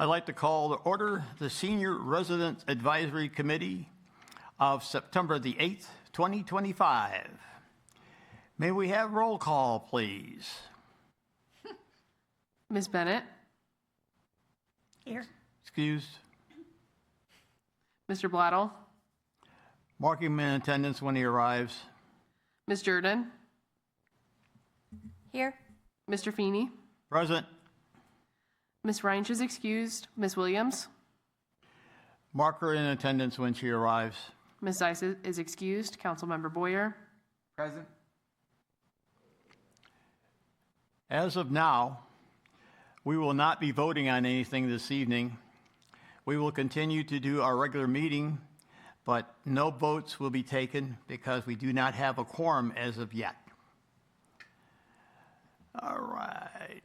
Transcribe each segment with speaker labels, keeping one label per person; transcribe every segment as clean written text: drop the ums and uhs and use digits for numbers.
Speaker 1: I'd like to call to order the Senior Residents Advisory Committee of September the 8th, 2025. May we have roll call, please?
Speaker 2: Ms. Bennett?
Speaker 3: Here.
Speaker 1: Excused.
Speaker 2: Mr. Blattle?
Speaker 1: Mark him in attendance when he arrives.
Speaker 2: Ms. Jordan?
Speaker 3: Here.
Speaker 2: Mr. Feeney?
Speaker 1: Present.
Speaker 2: Ms. Reinsch is excused. Ms. Williams?
Speaker 1: Mark her in attendance when she arrives.
Speaker 2: Ms. Dice is excused. Councilmember Boyer?
Speaker 4: Present.
Speaker 1: As of now, we will not be voting on anything this evening. We will continue to do our regular meeting, but no votes will be taken because we do not have a quorum as of yet. All right.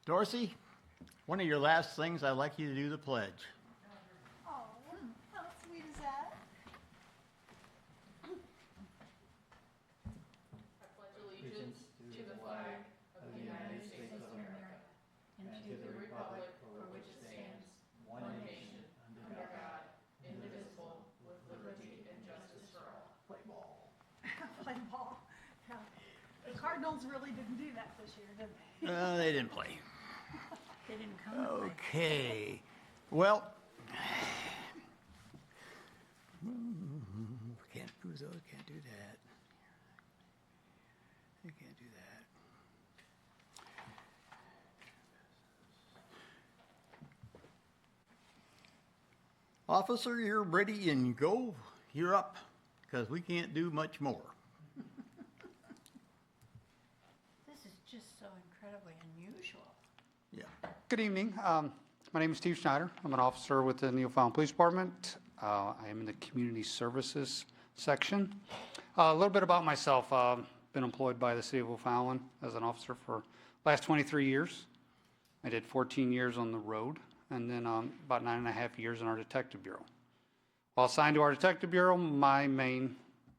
Speaker 1: Dorsey, one of your last things, I'd like you to do the pledge.
Speaker 3: Oh, how sweet is that?
Speaker 2: I pledge allegiance to the flag of the United States of America and to the republic for which it stands, one nation, under God, indivisible, with liberty and justice for all.
Speaker 1: Play ball.
Speaker 3: Play ball. Yeah. The Cardinals really didn't do that this year, did they?
Speaker 1: They didn't play.
Speaker 3: They didn't come to play.
Speaker 1: Okay. Well, can't do those, can't do that. You can't do that. Officer, you're ready and go. You're up, because we can't do much more.
Speaker 3: This is just so incredibly unusual.
Speaker 1: Yeah.
Speaker 4: Good evening. My name is Steve Schneider. I'm an officer with the OFallon Police Department. I am in the Community Services section. A little bit about myself. Been employed by the City of OFallon as an officer for the last 23 years. I did 14 years on the road and then about 9.5 years in our Detective Bureau. While assigned to our Detective Bureau, my main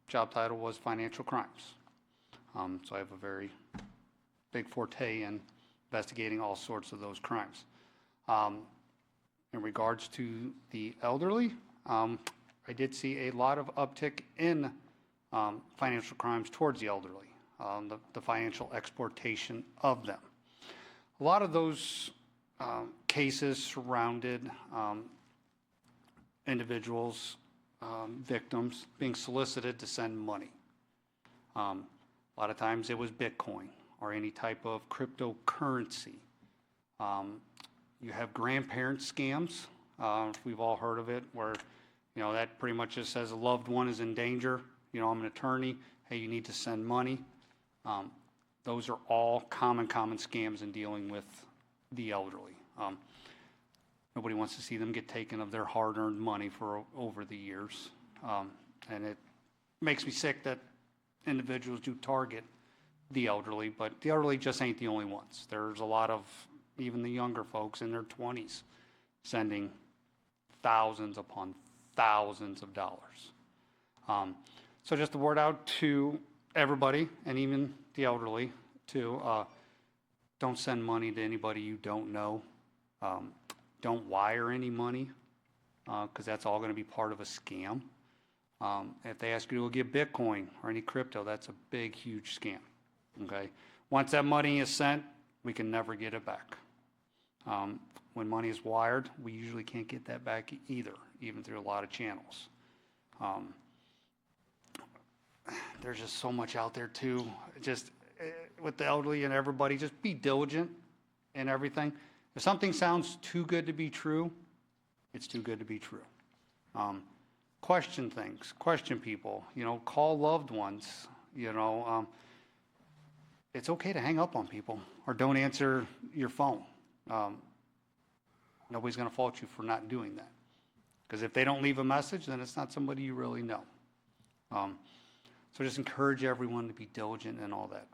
Speaker 4: job title was financial crimes. So I have a very big forte in investigating all sorts of those crimes. In regards to the elderly, I did see a lot of uptick in financial crimes towards the elderly, the financial exploitation of them. A lot of those cases surrounded individuals, victims, being solicited to send money. A lot of times it was Bitcoin or any type of cryptocurrency. You have grandparent scams. We've all heard of it, where that pretty much just says a loved one is in danger. I'm an attorney. Hey, you need to send money. Those are all common scams in dealing with the elderly. Nobody wants to see them get taken of their hard-earned money for over the years, and it makes me sick that individuals do target the elderly, but the elderly just ain't the only ones. There's a lot of even the younger folks in their 20s sending thousands upon thousands of dollars. So just the word out to everybody, and even the elderly, to don't send money to anybody you don't know. Don't wire any money, because that's all going to be part of a scam. If they ask you to give Bitcoin or any crypto, that's a big, huge scam. Okay. Once that money is sent, we can never get it back. When money is wired, we usually can't get that back either, even through a lot of channels. There's just so much out there too. Just with the elderly and everybody, just be diligent in everything. If something sounds too good to be true, it's too good to be true. Question things, question people, call loved ones, it's okay to hang up on people or don't answer your phone. Nobody's going to fault you for not doing that. Because if they don't leave a message, then it's not somebody you really know. So just encourage everyone to be diligent and all that.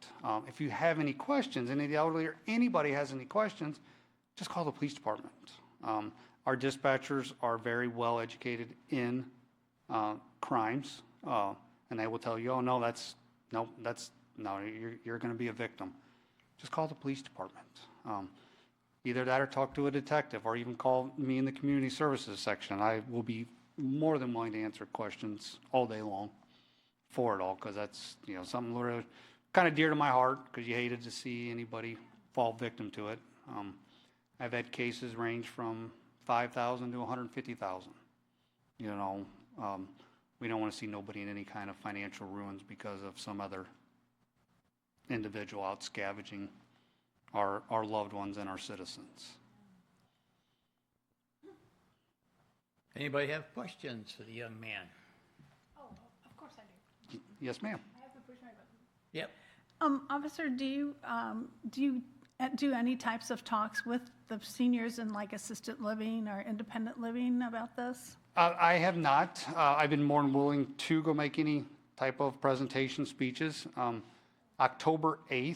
Speaker 4: If you have any questions, any of the elderly or anybody has any questions, just call the police department. Our dispatchers are very well educated in crimes, and they will tell you, oh, no, you're going to be a victim. just call the police department. Either that or talk to a detective, or even call me in the community services section. I will be more than willing to answer questions all day long for it all, because that's, something really kind of dear to my heart, because you hated to see anybody fall victim to it. I've had cases range from $5,000 to $150,000. We don't want to see nobody in any kind of financial ruins because of some other individual out scavenging our loved ones and our citizens.
Speaker 1: Anybody have questions for the young man?
Speaker 3: Oh, of course I do.
Speaker 4: Yes, ma'am.
Speaker 3: I have to push my button.
Speaker 1: Yep.
Speaker 3: Officer, do you do any types of talks with the seniors in like assisted living or independent living about this?
Speaker 4: I have not. I've been more than willing to go make any type of presentation speeches. October 8th,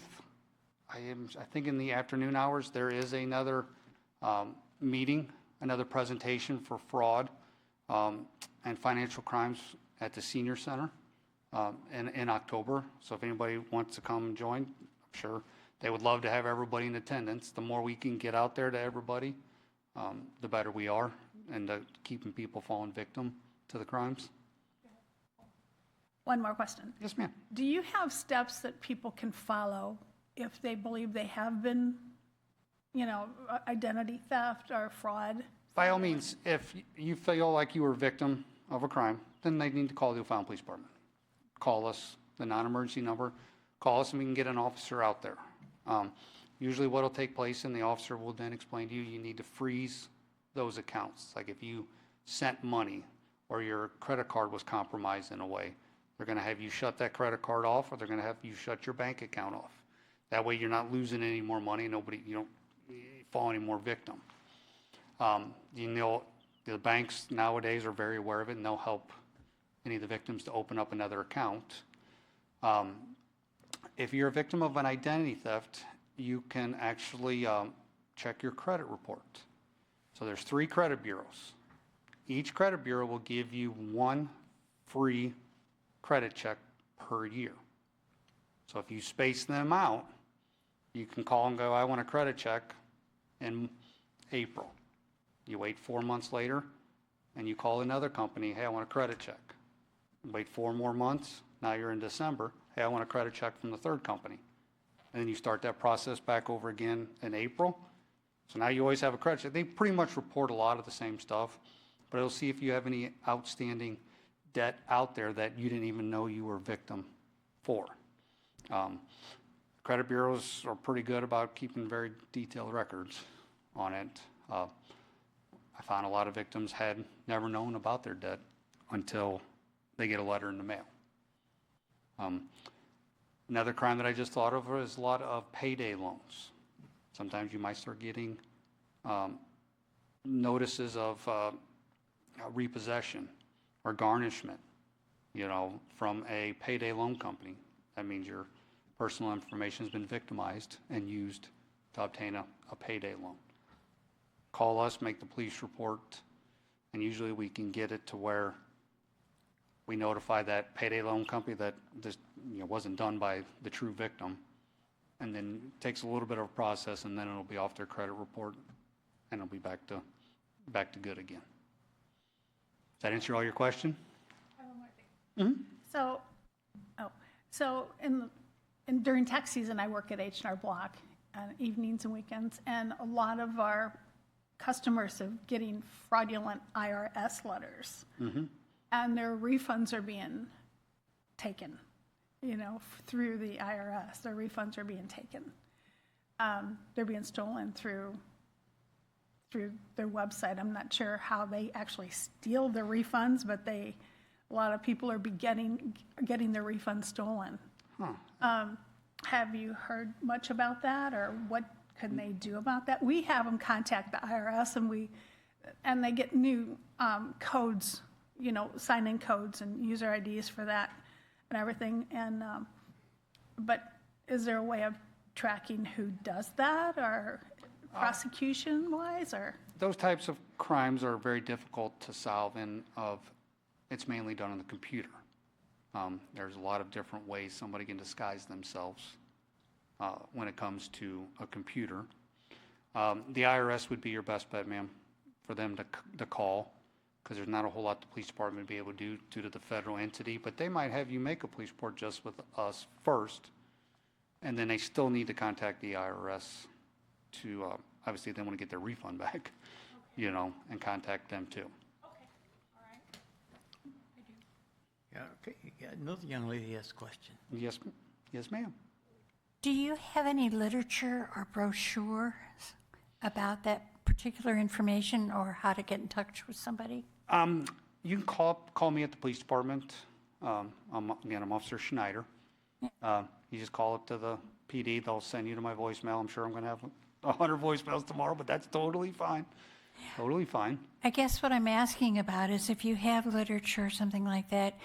Speaker 4: I think in the afternoon hours, there is another meeting, another presentation for fraud and financial crimes at the senior center in October. So if anybody wants to come and join, I'm sure they would love to have everybody in attendance. The more we can get out there to everybody, the better we are, and keeping people falling victim to the crimes.
Speaker 3: One more question.
Speaker 4: Yes, ma'am.
Speaker 3: Do you have steps that people can follow if they believe they have been, identity theft or fraud?
Speaker 4: By all means, if you feel like you were a victim of a crime, then they need to call the OFallon Police Department. Call us, the non-emergency number. Call us and we can get an officer out there. Usually what will take place, and the officer will then explain to you, you need to freeze those accounts. Like if you sent money or your credit card was compromised in a way, they're going to have you shut that credit card off, or they're going to have you shut your bank account off. That way you're not losing any more money. You don't fall any more victim. The banks nowadays are very aware of it, and they'll help any of the victims to open up another account. If you're a victim of an identity theft, you can actually check your credit report. So there's 3 credit bureaus. Each credit bureau will give you 1 free credit check per year. So if you space them out, you can call and go, I want a credit check in April. You wait 4 months later, and you call another company, hey, I want a credit check. Wait 4 more months, now you're in December, hey, I want a credit check from the 3rd company. And then you start that process back over again in April. So now you always have a credit check. They pretty much report a lot of the same stuff, but it'll see if you have any outstanding debt out there that you didn't even know you were a victim for. Credit bureaus are pretty good about keeping very detailed records on it. I found a lot of victims had never known about their debt until they get a letter in the mail. Another crime that I just thought of is a lot of payday loans. Sometimes you might start getting notices of repossession or garnishment, from a payday loan company. That means your personal information has been victimized and used to obtain a payday loan. Call us, make the police report, and usually we can get it to where we notify that payday loan company that this wasn't done by the true victim, and then it takes a little bit of a process, and then it'll be off their credit report, and it'll be back to good again. Does that answer all your question?
Speaker 3: I have one more thing. So during tax season, I work at H&R Block on evenings and weekends, and a lot of our customers are getting fraudulent IRS letters, and their refunds are being taken, through the IRS. Their refunds are being taken. They're being stolen through their website. I'm not sure how they actually steal their refunds, but a lot of people are getting their refunds stolen. Have you heard much about that, or what can they do about that? We have them contact the IRS, and they get new codes, sign-in codes and user IDs for that and everything. And but is there a way of tracking who does that, or prosecution-wise, or?
Speaker 4: Those types of crimes are very difficult to solve, and it's mainly done on the computer. There's a lot of different ways somebody can disguise themselves when it comes to a computer. The IRS would be your best bet, ma'am, for them to call, because there's not a whole lot the police department would be able to do due to the federal entity, but they might have you make a police report just with us first, and then they still need to contact the IRS to, obviously, they want to get their refund back, you know, and contact them too.
Speaker 3: Okay, all right. I do.
Speaker 1: Yeah, okay, yeah, another young lady has a question.
Speaker 4: Yes, yes, ma'am.
Speaker 2: Do you have any literature or brochures about that particular information or how to get in touch with somebody?
Speaker 4: You can call me at the police department. I'm Officer Schneider. You just call up to the PD. They'll send you to my voicemail. I'm sure I'm going to have 100 voicemails tomorrow, but that's totally fine. Totally fine.
Speaker 2: I guess what I'm asking about is if you have literature or something like that,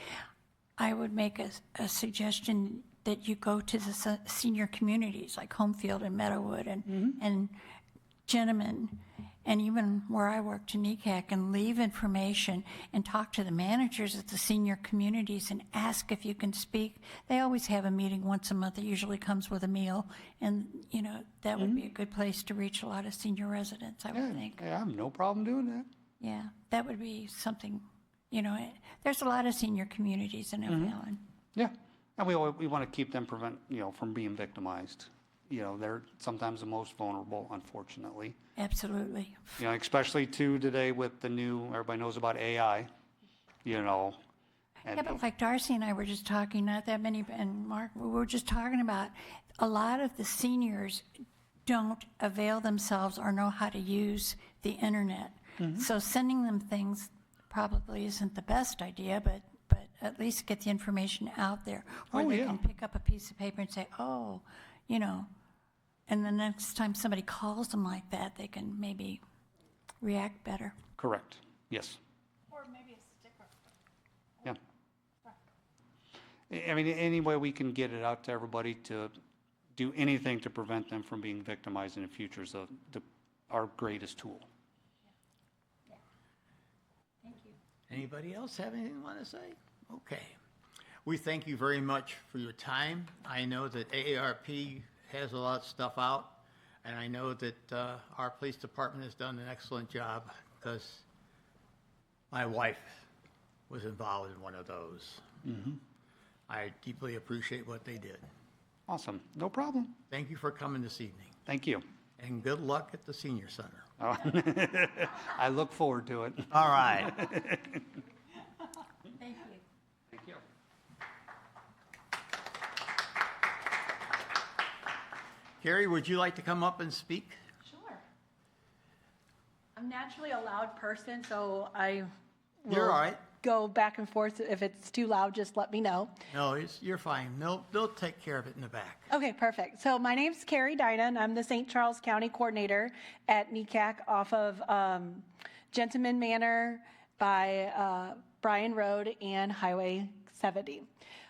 Speaker 2: I would make a suggestion that you go to the senior communities like Homefield and Meadowood and Gentlemen, and even where I worked in NECAC, and leave information and talk to the managers at the senior communities and ask if you can speak. They always have a meeting once a month. It usually comes with a meal, and you know that would be a good place to reach a lot of senior residents, I would think.
Speaker 4: Yeah, I have no problem doing that.
Speaker 2: Yeah, that would be something. You know, there's a lot of senior communities in OFallon.
Speaker 4: Yeah, and we want to keep them from being victimized. You know, they're sometimes the most vulnerable, unfortunately.
Speaker 2: Absolutely.
Speaker 4: You know, especially too today with the new, everybody knows about AI, you know. And
Speaker 2: Yeah, but like Darcy and I were just talking, not that many, and Mark, we were just talking about a lot of the seniors don't avail themselves or know how to use the internet. So sending them things probably isn't the best idea, but at least get the information out there where they can pick up a piece of paper and say, oh, you know, and the next time somebody calls them like that, they can maybe react better.
Speaker 4: Correct, yes.
Speaker 3: Or maybe a sticker.
Speaker 4: Yeah. I mean, any way we can get it out to everybody to do anything to prevent them from being victimized in the future is our greatest tool.
Speaker 2: Thank you.
Speaker 1: Anybody else have anything they want to say? Okay. We thank you very much for your time. I know that AARP has a lot of stuff out, and I know that our police department has done an excellent job because my wife was involved in one of those. I deeply appreciate what they did.
Speaker 4: Awesome, no problem.
Speaker 1: Thank you for coming this evening,
Speaker 4: Thank you.
Speaker 1: and good luck at the senior center.
Speaker 4: I look forward to it.
Speaker 1: All right.
Speaker 2: Thank you.
Speaker 4: Thank you.
Speaker 1: Carrie, would you like to come up and speak?
Speaker 5: Sure. I'm naturally a loud person, so I will
Speaker 1: You're all right.
Speaker 5: go back and forth. If it's too loud, just let me know.
Speaker 1: No, you're fine. They'll take care of it in the back.
Speaker 5: Okay, perfect. So my name's Carrie Dyna, and I'm the St. Charles County Coordinator at NECAC off of Gentleman Manor by Bryan Road and Highway 70.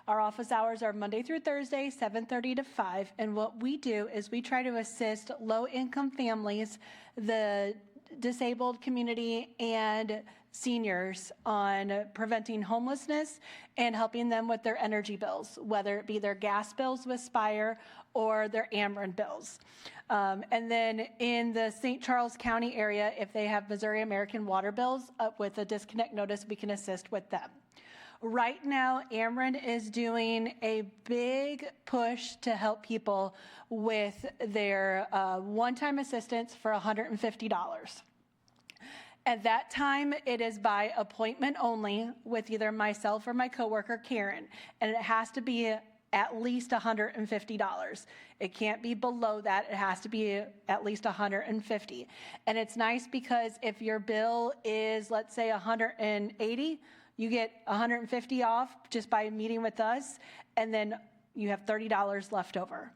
Speaker 5: Our office hours are Monday through Thursday, 7:30 to 5, and what we do is we try to assist low-income families, the disabled community, and seniors on preventing homelessness and helping them with their energy bills, whether it be their gas bills with Spire or their Ameren bills. And then in the St. Charles County area, if they have Missouri American water bills with a disconnect notice, we can assist with them. Right now, Ameren is doing a big push to help people with their one-time assistance for $150. At that time, it is by appointment only with either myself or my coworker, Karen, and it has to be at least $150. It can't be below that. It has to be at least $150. And it's nice because if your bill is, let's say, $180, you get $150 off just by meeting with us, and then you have $30 left over.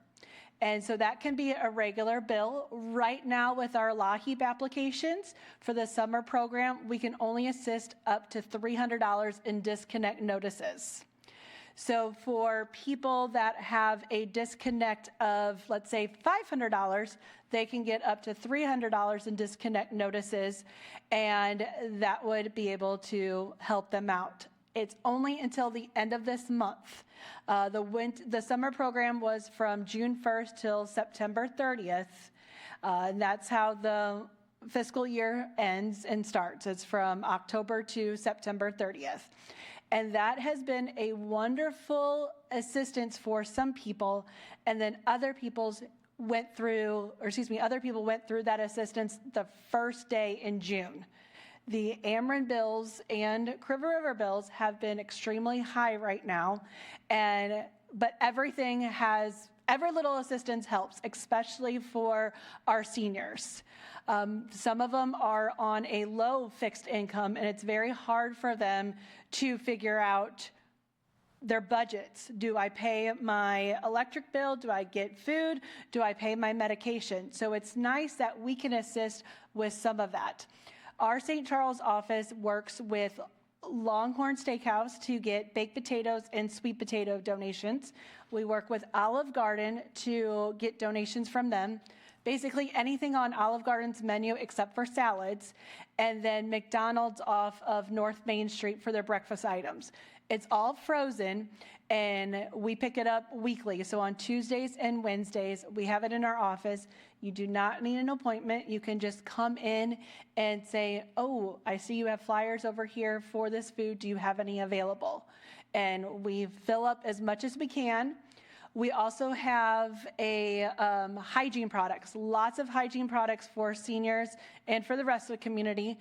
Speaker 5: And so that can be a regular bill. Right now with our LAHEAP applications for the summer program, we can only assist up to $300 in disconnect notices. So for people that have a disconnect of, let's say, $500, they can get up to $300 in disconnect notices, and that would be able to help them out It's only until the end of this month. The summer program was from June 1st till September 30th. And that's how the fiscal year ends and starts. It's from October to September 30th. And that has been a wonderful assistance for some people. And then other people went through that assistance the first day in June. The Ameren bills and Criver River bills have been extremely high right now. But every little assistance helps, especially for our seniors. Some of them are on a low fixed income, and it's very hard for them to figure out their budgets. Do I pay my electric bill? Do I get food? Do I pay my medication? So it's nice that we can assist with some of that. Our St. Charles office works with Longhorn Steakhouse to get baked potatoes and sweet potato donations. We work with Olive Garden to get donations from them. Basically anything on Olive Garden's menu except for salads, and then McDonald's off of North Main Street for their breakfast items. It's all frozen, and we pick it up weekly. So on Tuesdays and Wednesdays, we have it in our office. You do not need an appointment. You can just come in and say, oh, I see you have flyers over here for this food. Do you have any available? And we fill up as much as we can. We also have hygiene products, lots of hygiene products for seniors and for the rest of the community.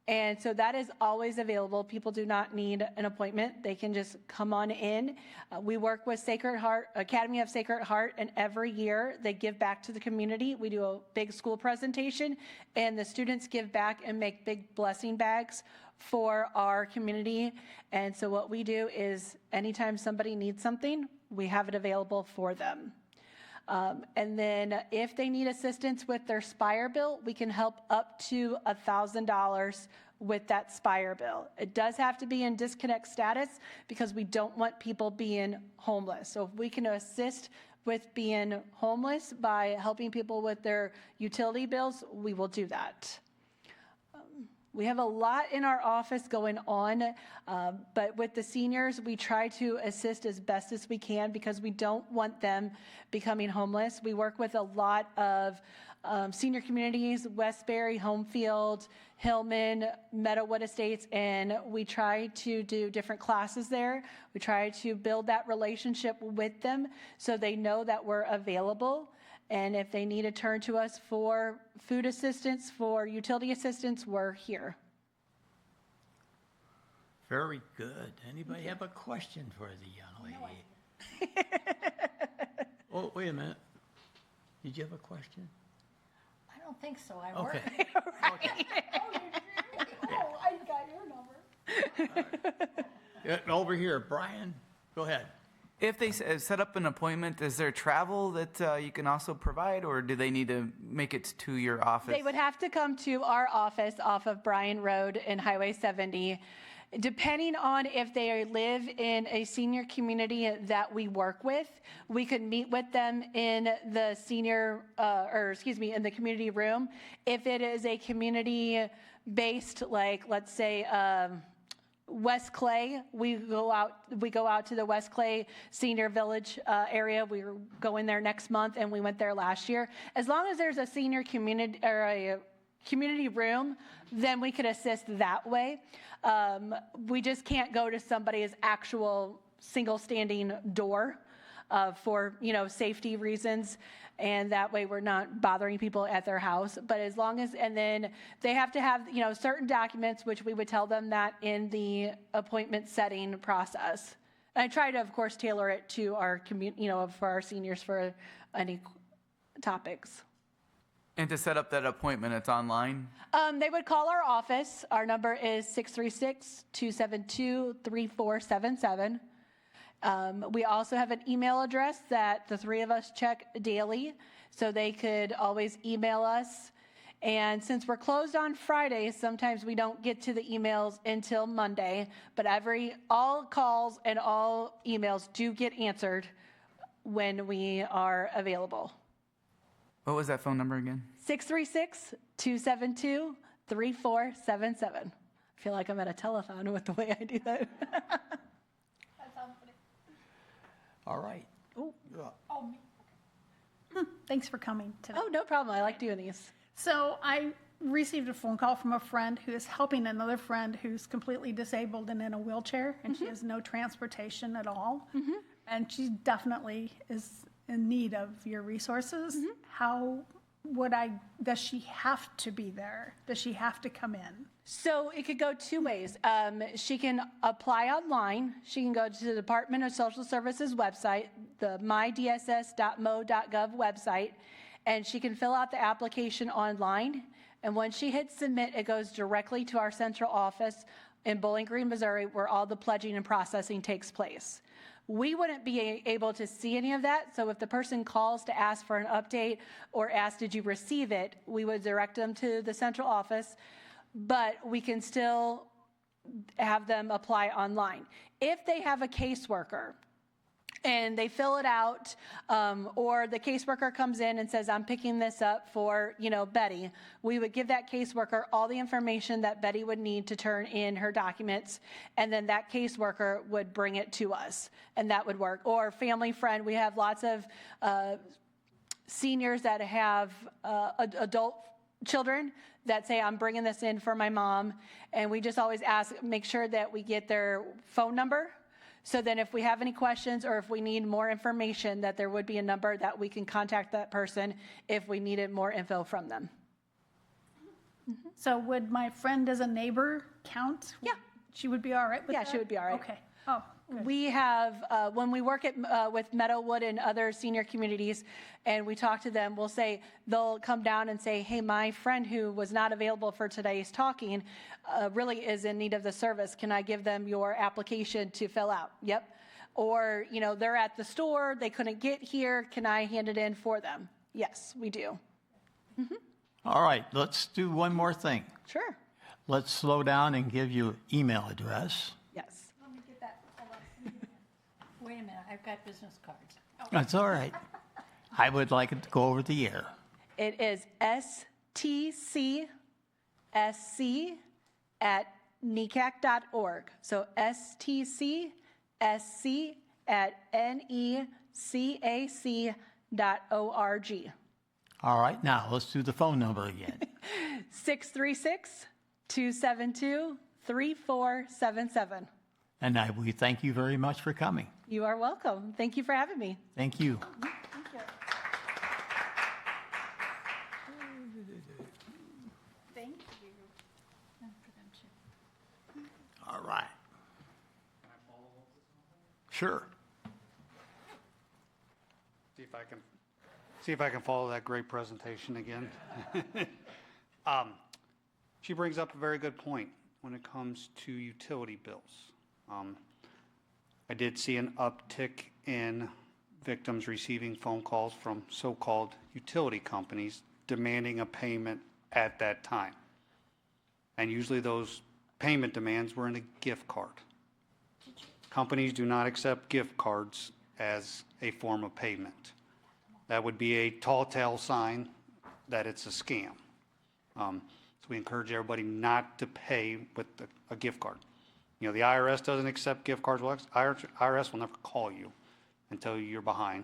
Speaker 5: And so that is always available. People do not need an appointment. They can just come on in. We work with Sacred Heart, Academy of Sacred Heart, and every year they give back to the community. We do a big school presentation, and the students give back and make big blessing bags for our community. And so what we do is anytime somebody needs something, we have it available for them. And then if they need assistance with their Spire bill, we can help up to $1,000 with that Spire bill. It does have to be in disconnect status because we don't want people being homeless. So if we can assist with being homeless by helping people with their utility bills, we will do that. We have a lot in our office going on, but with the seniors, we try to assist as best as we can because we don't want them becoming homeless. We work with a lot of senior communities, Westbury, Homefield, Hillman, Meadowood Estates, and we try to do different classes there. We try to build that relationship with them so they know that we're available. And if they need to turn to us for food assistance, for utility assistance, we're here.
Speaker 1: Very good. Anybody have a question for the young lady? Oh, wait a minute. Did you have a question?
Speaker 2: I don't think so. I work.
Speaker 1: Okay. Okay.
Speaker 3: Oh, I got your number.
Speaker 1: Yeah, over here, Brian, go ahead.
Speaker 6: If they set up an appointment, is there travel that you can also provide, or do they need to make it to your office?
Speaker 5: They would have to come to our office off of Bryan Road and Highway 70. Depending on if they live in a senior community that we work with, we could meet with them in the in the community room. If it is a community-based, like let's say West Clay, we go out to the West Clay Senior Village area. We're going there next month, and we went there last year. As long as there's a senior community or a community room, then we could assist that way. We just can't go to somebody's actual single standing door for safety reasons, and that way we're not bothering people at their house. But as long as, and then they have to have certain documents, which we would tell them that in the appointment setting process. And I try to, of course, tailor it to our community, for our seniors for any topics.
Speaker 6: And to set up that appointment, it's online?
Speaker 5: They would call our office. Our number is 636-272-3477. We also have an email address that the three of us check daily, so they could always email us. And since we're closed on Fridays, sometimes we don't get to the emails until Monday, but all calls and all emails do get answered when we are available.
Speaker 6: What was that phone number again?
Speaker 5: 636-272-3477. I feel like I'm at a telethon with the way I do that.
Speaker 1: All right.
Speaker 3: Oh, me. Thanks for coming today.
Speaker 5: Oh, no problem. I like doing these.
Speaker 3: So I received a phone call from a friend who is helping another friend who's completely disabled and in a wheelchair, and she has no transportation at all. And she definitely is in need of your resources. How does she have to be there? Does she have to come in?
Speaker 5: So it could go two ways. She can apply online. She can go to the Department of Social Services website, the mydss.mo.gov website, and she can fill out the application online. And when she hits submit, it goes directly to our central office in Bowling Green, Missouri, where all the pledging and processing takes place. We wouldn't be able to see any of that, so if the person calls to ask for an update or ask, did you receive it, we would direct them to the central office, but we can still have them apply online. If they have a caseworker and they fill it out, or the caseworker comes in and says, I'm picking this up for, Betty, we would give that caseworker all the information that Betty would need to turn in her documents, and then that caseworker would bring it to us, and that would work. Or family friend, we have lots of seniors that have adult children that say, I'm bringing this in for my mom, and we just always make sure that we get their phone number. So then if we have any questions or if we need more information, that there would be a number that we can contact that person if we needed more info from them.
Speaker 3: So would my friend as a neighbor count?
Speaker 5: Yeah.
Speaker 3: She would be all right with
Speaker 5: Yeah,
Speaker 3: that?
Speaker 5: she would be all right.
Speaker 3: Okay. Oh, good.
Speaker 5: We have, when we work with Meadowwood and other senior communities, and we talk to them, we'll say, they'll come down and say, hey, my friend who was not available for today's talking really is in need of the service. Can I give them your application to fill out? Yep. Or, they're at the store, they couldn't get here. Can I hand it in for them? Yes, we do.
Speaker 1: All right, let's do one more thing.
Speaker 5: Sure.
Speaker 1: Let's slow down and give you an email address.
Speaker 5: Yes.
Speaker 2: Let me get that. Hold on. Wait a minute, I've got business cards.
Speaker 1: That's all right. I would like it to go over the air.
Speaker 5: It is stcsc@necac.org. So stcsc@necac.org.
Speaker 1: All right, now let's do the phone number again.
Speaker 5: 636-272-3477.
Speaker 1: And we thank you very much for coming.
Speaker 5: You are welcome. Thank you for having me.
Speaker 1: Thank you.
Speaker 3: Thank you.
Speaker 1: All right. Sure.
Speaker 4: See if I can follow that great presentation again. She brings up a very good point when it comes to utility bills. I did see an uptick in victims receiving phone calls from so-called utility companies demanding a payment at that time. And usually those payment demands were in a gift card. Companies do not accept gift cards as a form of payment. That would be a tall tale sign that it's a scam. So we encourage everybody not to pay with a gift card. The IRS doesn't accept gift cards. Well, IRS will never call you and tell you you're behind.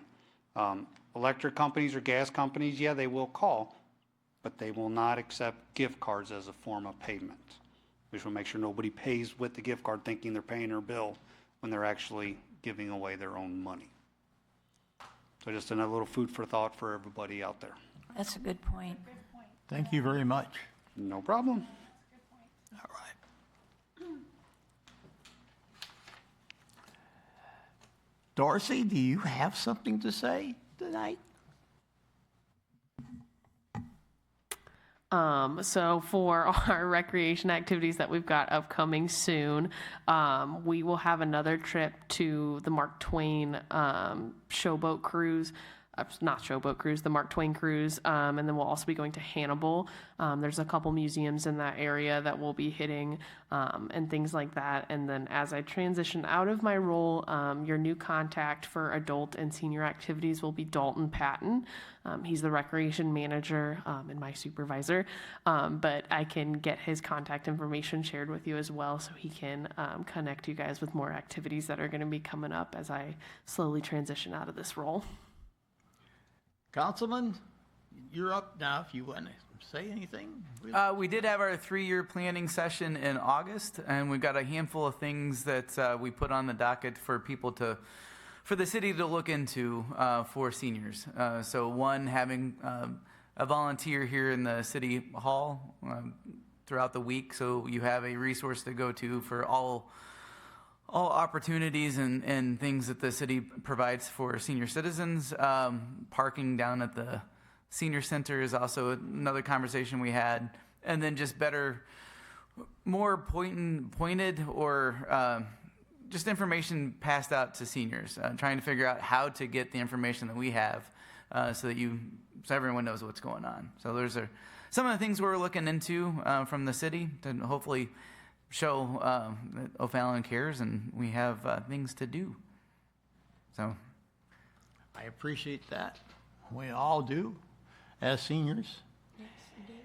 Speaker 4: Electric companies or gas companies, yeah, they will call, but they will not accept gift cards as a form of payment. We just want to make sure nobody pays with the gift card thinking they're paying their bill when they're actually giving away their own money. So just another little food for thought for everybody out there.
Speaker 2: That's a good point.
Speaker 1: Thank you very much.
Speaker 4: No problem.
Speaker 1: All right. Dorsey, do you have something to say tonight?
Speaker 7: So for our recreation activities that we've got upcoming soon, we will have another trip to the Mark Twain showboat cruise not Showboat Cruise, the Mark Twain Cruise. And then we'll also be going to Hannibal. There's a couple museums in that area that we'll be hitting and things like that. And then as I transition out of my role, your new contact for adult and senior activities will be Dalton Patton. He's the recreation manager and my supervisor, but I can get his contact information shared with you as well so he can connect you guys with more activities that are going to be coming up as I slowly transition out of this role.
Speaker 1: Councilman, you're up now if you want to say anything.
Speaker 6: We did have our 3-year planning session in August, and we've got a handful of things that we put on the docket for people for the city to look into for seniors. So one, having a volunteer here in the city hall throughout the week, so you have a resource to go to for all opportunities and things that the city provides for senior citizens. Parking down at the senior center is also another conversation we had. And then just more pointed or just information passed out to seniors, trying to figure out how to get the information that we have so everyone knows what's going on. So those are some of the things we're looking into from the city to hopefully show that O'Fallon cares and we have things to do. So
Speaker 1: I appreciate that. We all do as seniors.
Speaker 2: Yes, indeed.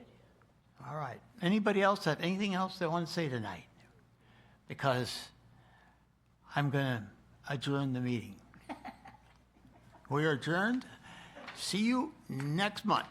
Speaker 1: All right. Anybody else have anything else they want to say tonight? Because I'm going to adjourn the meeting. We are adjourned. See you next month.